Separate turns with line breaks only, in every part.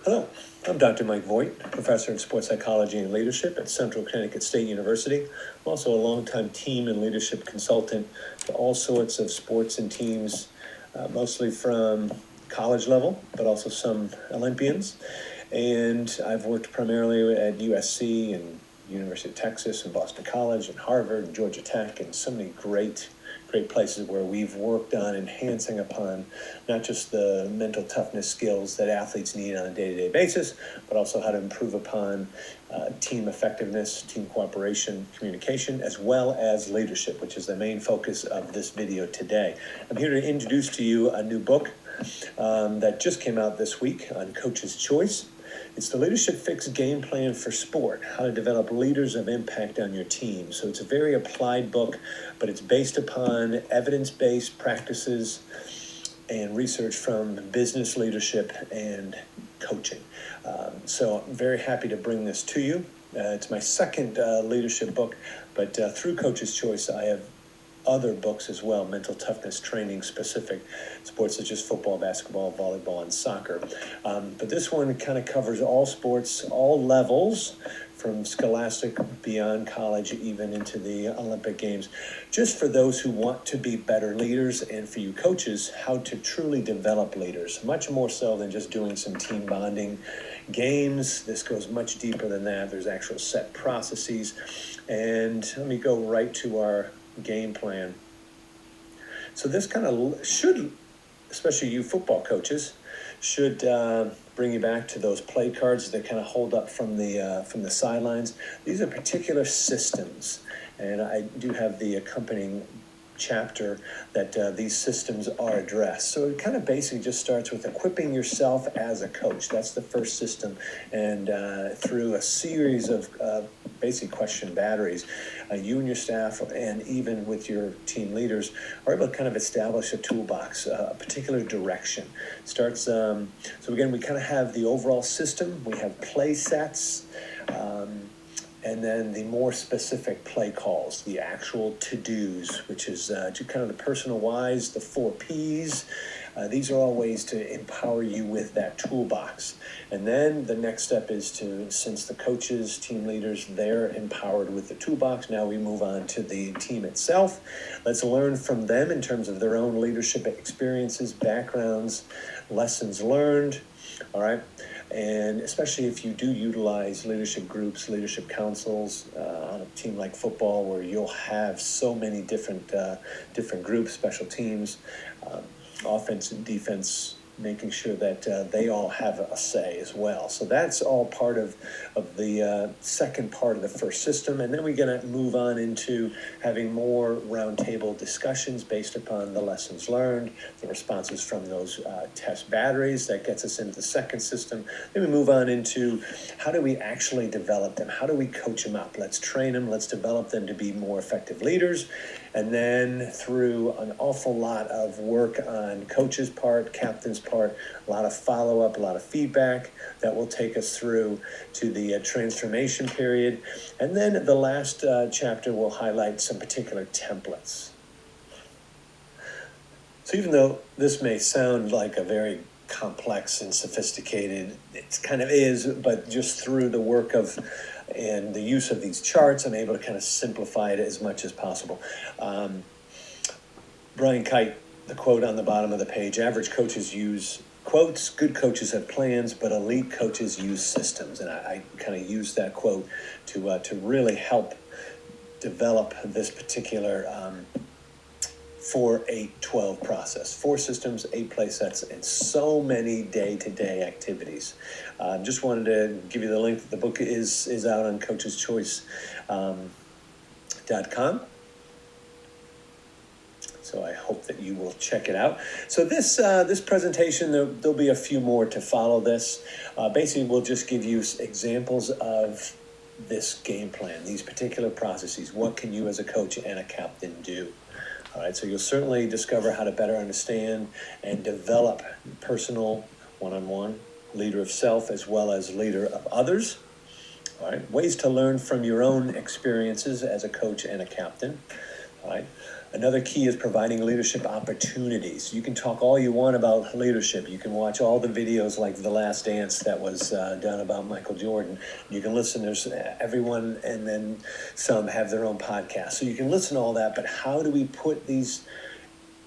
Hello, I'm Dr. Mike Voight, professor in sports psychology and leadership at Central Connecticut State University. I'm also a longtime team and leadership consultant to all sorts of sports and teams, mostly from college level, but also some Olympians. And I've worked primarily at USC and University of Texas and Boston College and Harvard and Georgia Tech and so many great places where we've worked on enhancing upon not just the mental toughness skills that athletes need on a day-to-day basis, but also how to improve upon team effectiveness, team cooperation, communication, as well as leadership, which is the main focus of this video today. I'm here to introduce to you a new book that just came out this week on Coach's Choice. It's the Leadership Fix Game Plan for Sport, how to develop leaders of impact on your team. So it's a very applied book, but it's based upon evidence-based practices and research from business leadership and coaching. So I'm very happy to bring this to you. It's my second leadership book, but through Coach's Choice, I have other books as well, mental toughness training specific sports such as football, basketball, volleyball, and soccer. But this one kind of covers all sports, all levels, from scholastic beyond college, even into the Olympic Games, just for those who want to be better leaders, and for you coaches, how to truly develop leaders, much more so than just doing some team bonding games. This goes much deeper than that. There's actual set processes. And let me go right to our game plan. So this kind of should, especially you football coaches, should bring you back to those play cards that kind of hold up from the sidelines. These are particular systems, and I do have the accompanying chapter that these systems are addressed. So it kind of basically just starts with equipping yourself as a coach. That's the first system, and through a series of basic question batteries, you and your staff, and even with your team leaders, are able to kind of establish a toolbox, a particular direction. Starts. So again, we kind of have the overall system. We have play sets. And then the more specific play calls, the actual to-dos, which is kind of the personal whys, the 4 Ps. These are all ways to empower you with that toolbox. And then the next step is to, since the coaches, team leaders, they're empowered with the toolbox, now we move on to the team itself. Let's learn from them in terms of their own leadership experiences, backgrounds, lessons learned. All right. And especially if you do utilize leadership groups, leadership councils on a team like football, where you'll have so many different groups, special teams, offense and defense, making sure that they all have a say as well. So that's all part of the second part of the first system. And then we're going to move on into having more roundtable discussions based upon the lessons learned, the responses from those test batteries. That gets us into the second system. Then we move on into how do we actually develop them? How do we coach them up? Let's train them. Let's develop them to be more effective leaders. And then through an awful lot of work on coach's part, captain's part, a lot of follow-up, a lot of feedback that will take us through to the transformation period. And then the last chapter will highlight some particular templates. So even though this may sound like a very complex and sophisticated, it kind of is, but just through the work of and the use of these charts, I'm able to kind of simplify it as much as possible. Brian Kite, the quote on the bottom of the page, average coaches use quotes, good coaches have plans, but elite coaches use systems. And I kind of use that quote to really help develop this particular 4-8-12 process. 4 systems, 8 play sets, and so many day-to-day activities. Just wanted to give you the link. The book is out on coacheschoice.com. So I hope that you will check it out. So this presentation, there'll be a few more to follow this. Basically, we'll just give you examples of this game plan, these particular processes. What can you as a coach and a captain do? All right, so you'll certainly discover how to better understand and develop personal one-on-one leader of self as well as leader of others. All right, ways to learn from your own experiences as a coach and a captain. All right. Another key is providing leadership opportunities. You can talk all you want about leadership. You can watch all the videos like The Last Dance that was done about Michael Jordan. You can listen. There's everyone, and then some have their own podcast. So you can listen to all that. But how do we put these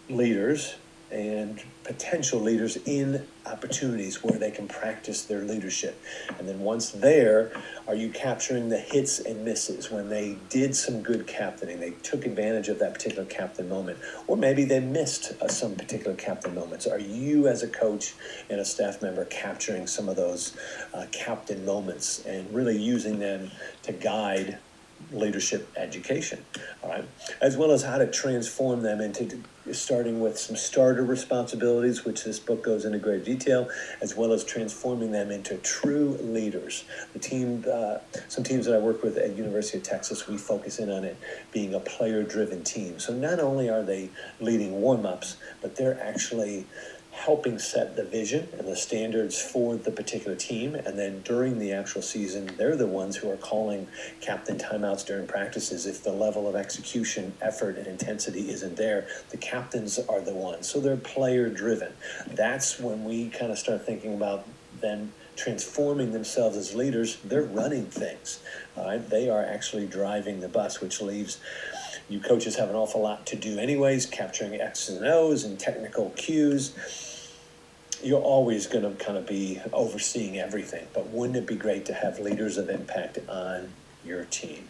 leaders and potential leaders in opportunities where they can practice their leadership? And then once there, are you capturing the hits and misses when they did some good captaining, they took advantage of that particular captain moment, or maybe they missed some particular captain moments? Are you as a coach and a staff member capturing some of those captain moments and really using them to guide leadership education, all right, as well as how to transform them into starting with some starter responsibilities, which this book goes into great detail, as well as transforming them into true leaders. The team, some teams that I work with at University of Texas, we focus in on it being a player-driven team. So not only are they leading warm-ups, but they're actually helping set the vision and the standards for the particular team. And then during the actual season, they're the ones who are calling captain timeouts during practices. If the level of execution, effort, and intensity isn't there, the captains are the ones. So they're player driven. That's when we kind of start thinking about them transforming themselves as leaders. They're running things. All right? They are actually driving the bus, which leaves you coaches have an awful lot to do anyways, capturing X's and O's and technical cues. You're always going to kind of be overseeing everything, but wouldn't it be great to have leaders of impact on your team?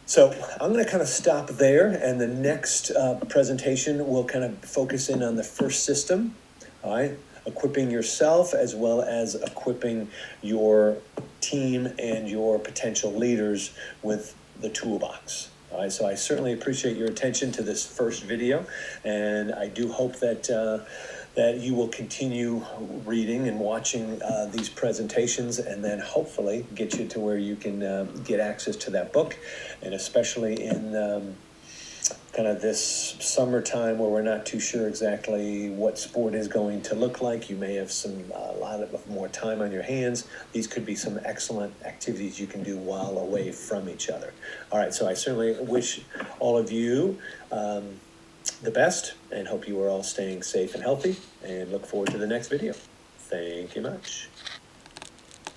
So I'm going to kind of stop there, and the next presentation will kind of focus in on the first system, all right? Equipping yourself as well as equipping your team and your potential leaders with the toolbox. All right, so I certainly appreciate your attention to this first video, and I do hope that that you will continue reading and watching these presentations, and then hopefully get you to where you can get access to that book, and especially in kind of this summertime where we're not too sure exactly what sport is going to look like. You may have a lot of more time on your hands. These could be some excellent activities you can do while away from each other. All right, so I certainly wish all of you the best, and hope you are all staying safe and healthy, and look forward to the next video. Thank you much.